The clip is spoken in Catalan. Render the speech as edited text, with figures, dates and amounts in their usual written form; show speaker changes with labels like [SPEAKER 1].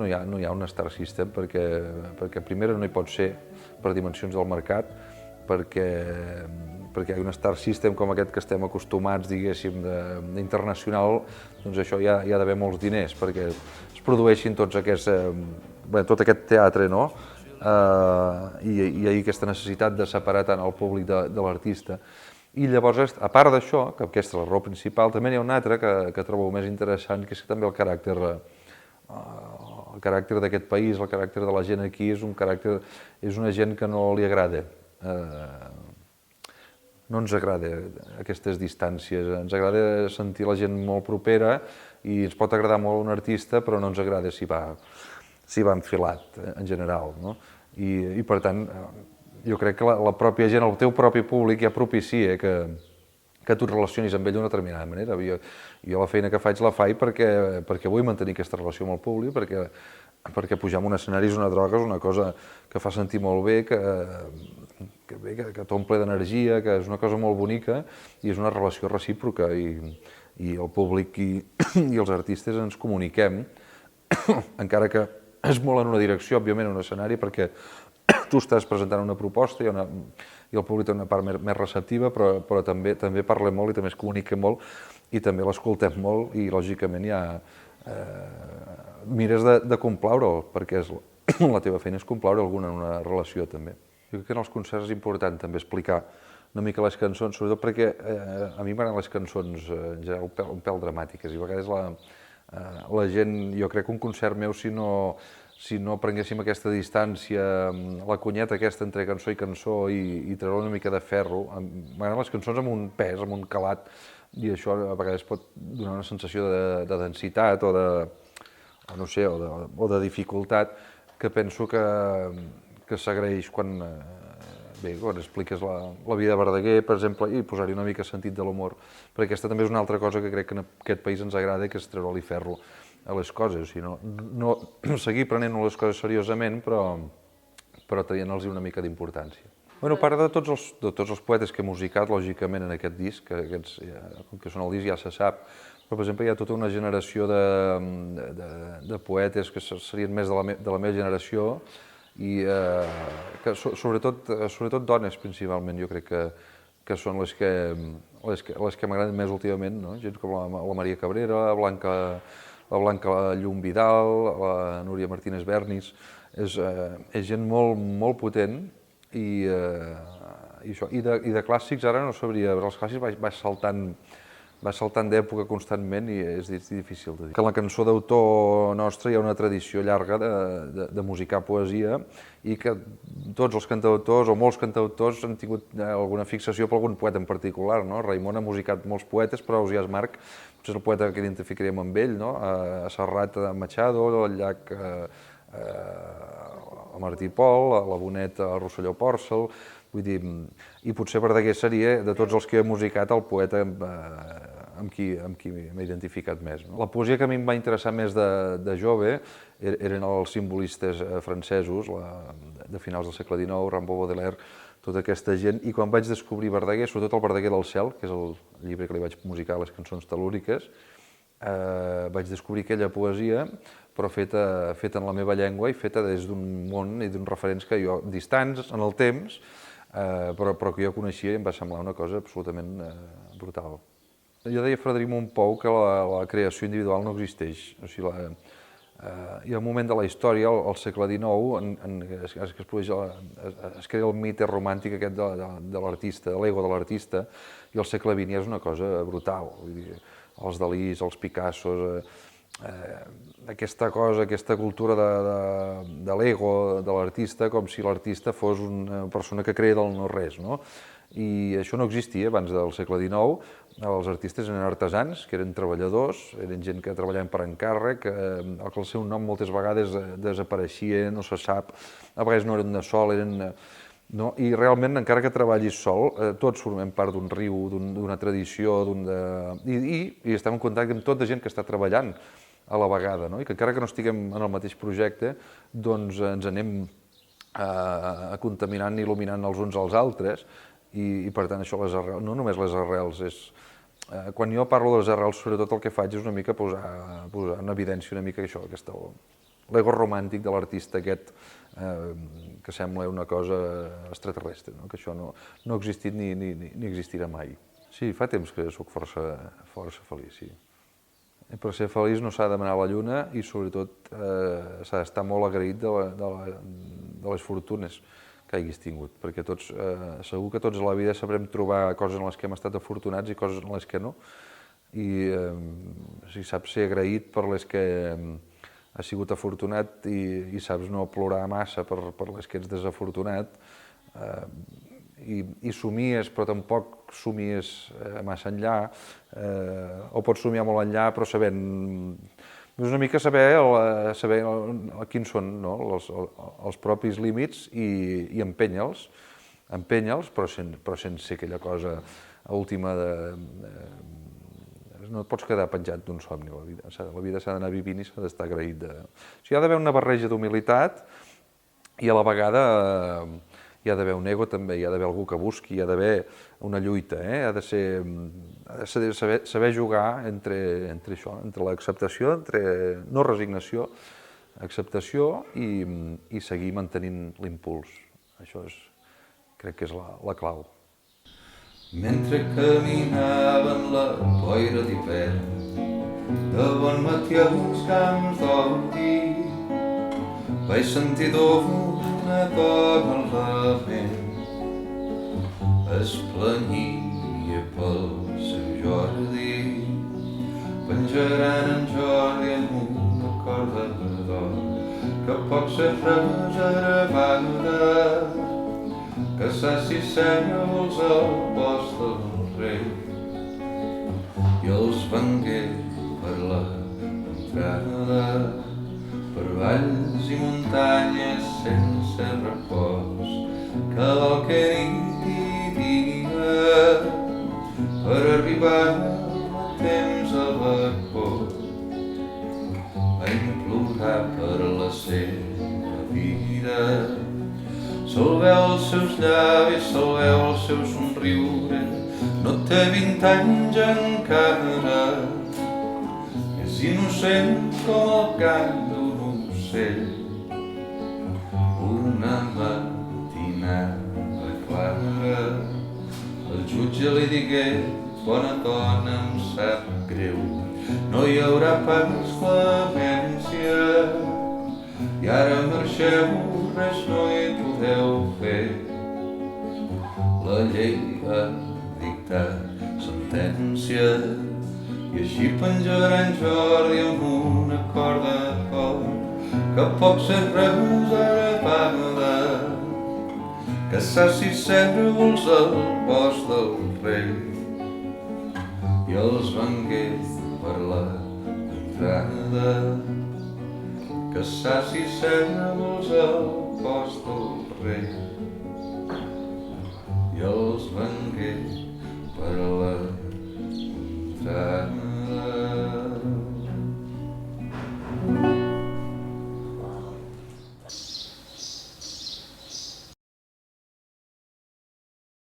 [SPEAKER 1] no hi ha un Star System perquè primer no hi pot ser per dimensions del mercat, perquè hi ha un Star System com aquest que estem acostumats, diguéssim, d'internacional, doncs això hi ha d'haver molts diners perquè es produeixin tot aquest teatre, no? I hi ha aquesta necessitat de separar tant el públic de l'artista. I llavors, a part d'això, que aquesta és la raó principal, també n'hi ha una altra que trobo més interessant, que és que també el caràcter d'aquest país, el caràcter de la gent aquí, és una gent que no li agrada. No ens agrada aquestes distàncies, ens agrada sentir la gent molt propera i ens pot agradar molt un artista, però no ens agrada si va enfilat, en general, no? I per tant, jo crec que la pròpia gent, el teu propi públic ja propicia que tu et relacionis amb ell d'una determinada manera. Jo la feina que faig la faig perquè vull mantenir aquesta relació amb el públic, perquè pujar en un escenari és una droga, és una cosa que fa sentir molt bé, que t'omple d'energia, que és una cosa molt bonica i és una relació recíproca i el públic i els artistes ens comuniquem, encara que es molt en una direcció, òbviament, en un escenari, perquè tu estàs presentant una proposta i el públic té una part més receptiva, però també parlem molt i també es comuniquem molt i també l'escoltem molt i, lògicament, mires de complaure'l, perquè la teva feina és complaure algú en una relació, també. Jo crec que en els concerts és important també explicar una mica les cançons, sobretot perquè a mi m'agraden les cançons en general un pèl dramàtiques i a vegades la gent, jo crec que un concert meu, si no prenguéssim aquesta distància, la cunyeta aquesta entre cançó i cançó i treure una mica de ferro, m'agraden les cançons amb un pes, amb un calat, i això a vegades pot donar una sensació de densitat o de dificultat que penso que s'agraeix quan expliques la vida de Verdaguer, per exemple, i posar-hi una mica sentit de l'humor, perquè aquesta també és una altra cosa que crec que en aquest país ens agrada, que és treure-li ferro a les coses, o sigui, no seguir prenent les coses seriosament, però traient-los una mica d'importància. A part de tots els poetes que he musicat, lògicament, en aquest disc, com que són al disc ja se sap, però, per exemple, hi ha tota una generació de poetes que serien més de la meva generació, i sobretot dones, principalment, jo crec que són les que m'agraden més últimament, no? Gent com la Maria Cabrera, la Blanca Llum Vidal, la Núria Martínez Bernis, és gent molt, molt potent i de clàssics ara no sabria, els clàssics va saltant d'època constantment i és difícil de dir. Que en la cançó d'autor nostra hi ha una tradició llarga de musicar poesia i que tots els cantautors o molts cantautors han tingut alguna fixació per algun poeta en particular, no? Raimon ha musicat molts poetes, però Ausiàs March potser és el poeta que identificaríem amb ell, no? A Serrat Machado, al Llach a Martí Pol, a la Bonet a Rosselló Pòrcel, vull dir, i potser Verdaguer seria, de tots els que he musicat, el poeta amb qui m'he identificat més. La poesia que a mi em va interessar més de jove eren els simbolistes francesos, de finals del segle XIX, Rimbaud, Baudelaire, tota aquesta gent, i quan vaig descobrir Verdaguer, sobretot el Verdaguer del cel, que és el llibre que li vaig musicar, les cançons telúriques, vaig descobrir aquella poesia, però feta en la meva llengua i feta des d'un món i d'uns referents que jo, distants en el temps, però que jo coneixia i em va semblar una cosa absolutament brutal. Jo deia a Frederic Mompou que la creació individual no existeix. O sigui, hi ha un moment de la història, al segle XIX, es crea el mite romàntic aquest de l'artista, de l'ego de l'artista, i al segle XX és una cosa brutal. Els Dalís, els Picassos, aquesta cosa, aquesta cultura de l'ego de l'artista, com si l'artista fos una persona que crea del no-res, no? I això no existia abans del segle XIX. Els artistes eren artesans, que eren treballadors, eren gent que treballaven per encàrrec, que el seu nom moltes vegades desapareixia, no se sap, a vegades no eren de sol, no? I realment, encara que treballis sol, tots formem part d'un riu, d'una tradició, i estem en contacte amb tota gent que està treballant a la vegada, no? I que encara que no estiguem en el mateix projecte, doncs ens anem contaminant i il·luminant els uns als altres, i per tant això, no només les arrels, quan jo parlo de les arrels, sobretot el que faig és una mica posar en evidència una mica això, l'ego romàntic de l'artista aquest que sembla una cosa extraterrestre, no? Que això no ha existit ni existirà mai. Sí, fa temps que sóc força feliç, sí. I per ser feliç no s'ha de demanar la lluna i sobretot s'ha d'estar molt agraït de les fortunes que hagis tingut, perquè segur que tots a la vida sabrem trobar coses en les que hem estat afortunats i coses en les que no, i si saps ser agraït per les que has sigut afortunat i saps no plorar massa per les que ets desafortunat, i somies però tampoc somies massa enllà, o pots somiar molt enllà però sabent... És una mica saber quins són els propis límits i empènyer-los, però sense aquella cosa última de... No et pots quedar penjat d'un somni, la vida s'ha d'anar vivint i s'ha d'estar agraït. Hi ha d'haver una barreja d'humilitat i a la vegada hi ha d'haver un ego també, hi ha d'haver algú que busqui, hi ha d'haver una lluita, ha de saber jugar entre això, entre l'acceptació, entre no resignació, acceptació i seguir mantenint l'impuls. Això crec que és la clau.
[SPEAKER 2] Mentre caminava en la boira d'hivern, de bon matí als camps d'Ordi, vaig sentir una dona al lavent. Es planyia pel seu Jordi, penjaran en Jordi amb una corda d'or, que poc se reservada, que saci sènyals al bosc del rei. I els vengué per la contrada, per valls i muntanyes sense repòs, cavalquer nit i dia, per arribar a temps a Bacó. Va implorar per la seva vida, salveu els seus llavis, salveu el seu somriure, no té 20 anys encara, és innocent com el cant d'un ocell. Una matinada clara, el jutge li digué: bona dona, em sap greu, no hi haurà pas clemència, i ara marxeu, res no hi podeu fer. La llei ha dictat sentència i així penjaran Jordi amb una corda d'or, que poc se reservada, que saci cérvols al bosc del rei. I els vengué per la contrada, que saci cérvols al bosc del rei.